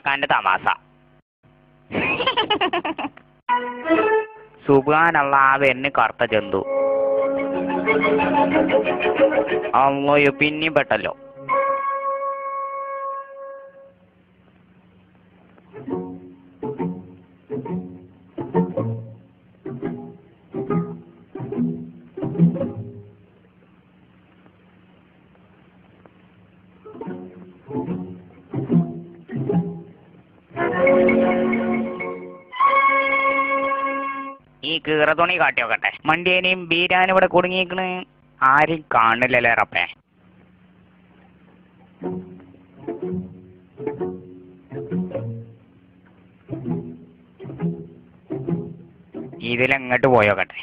ബീരാക്കാന്റെ തമാശ. സുബ്ഹാനല്ലാഹ് വരുന്ന കറുത്ത ജന്തു. അമ്മയോ പിന്നെയും പെട്ടല്ലോ. ഈ കീറ തുണി കാട്ടി നോക്കട്ടെ. മണ്ടിയേനെയും ബീരാനും ഇവിടെ കുടുങ്ങിയിരിക്കണ്. ആരും കാണില്ലല്ലേ റപ്പേ. ഇതിലെങ്ങോട്ട് പോയോക്കട്ടെ.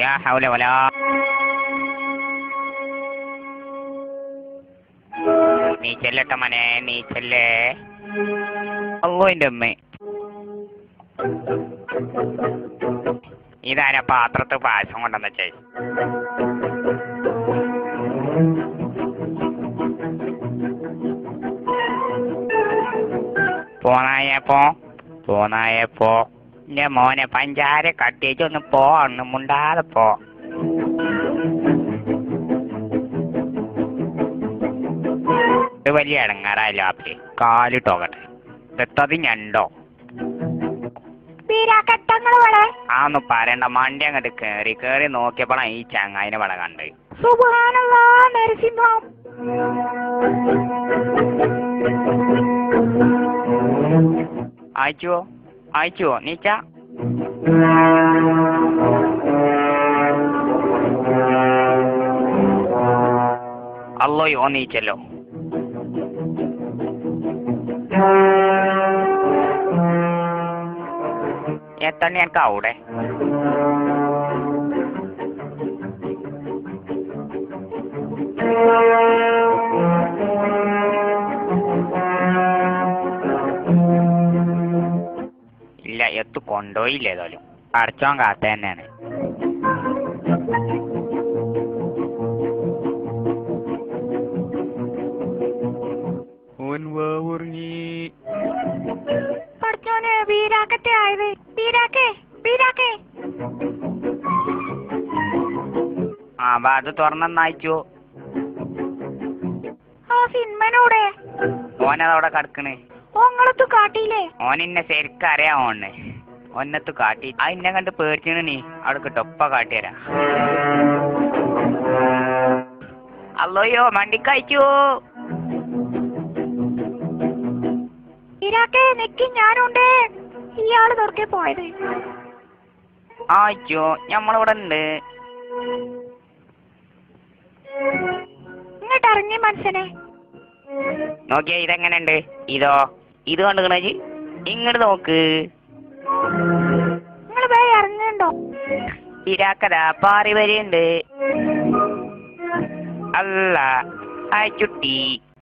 യാ ഹൗല വലാ. നീ ചെല്ലട്ട മനെ, നീ ചെല്ലേ. അല്ലോ എൻ്റെ അമ്മ. ഇതാരാ പാത്രത്ത് പായസം കൊണ്ടെന്ന് വെച്ചേ? പോന്നായപ്പോ എന്റെ മോനെ പഞ്ചാര കട്ടിച്ചൊന്ന് പോ, ഒന്ന് മുണ്ടാതെ പോ. ഇത് വലിയ ഇടങ്ങാറായല്ലോ. ആപ്പില് കാലിട്ടോക്കട്ടെ. എത്തത് ഞണ്ടോ? ആന്ന് പറയണ്ട. മണ്ടി അങ്ങോട്ട് കേറി നോക്കിയപ്പോഴാണ് ഈ ചങ്ങായിനെ വള കണ്ട്. അയച്ചുവോ നീച്ച? അല്ലോയോ നീച്ചല്ലോ. എത്തന്നെ എനിക്ക് അവിടെ. ഇല്ല, എത്തു കൊണ്ടുപോയില്ല. ഏതായാലും അടച്ചോൻ കാത്ത തന്നെയാണ്. അത് തുറന്നയച്ചു. ഓനതവിടെ കിടക്കണ്. ഓനെന്നെ ശരിക്കും അറിയാമോണ്. ഒന്നത്ത് കാട്ടി അതിനെ കണ്ട് പേടിച്ചിന്. നീ അവിടെ കിട്ടും. ഒപ്പ കാട്ടിത്തരാ. അല്ലോയോ മണ്ടിക്കയച്ചു. ഞാനുണ്ട്. ഇയാള് തുറക്കെ പോയത്. ആയിച്ചോ, ഞമ്മളിവിടെ ഉണ്ട്. ഇങ്ങോട്ട് ഇറങ്ങി മനുഷ്യനെ. നോക്കിയാ ഇതെങ്ങനെയുണ്ട്? ഇത് കണ്ടുകണി. ഇങ്ങോട്ട് നോക്ക്. നിങ്ങൾ വേഗം ഇറങ്ങുന്നുണ്ടോ? പിരാക്കതാ പാറി വരെയുണ്ട്. അല്ല അയച്ചുട്ടി.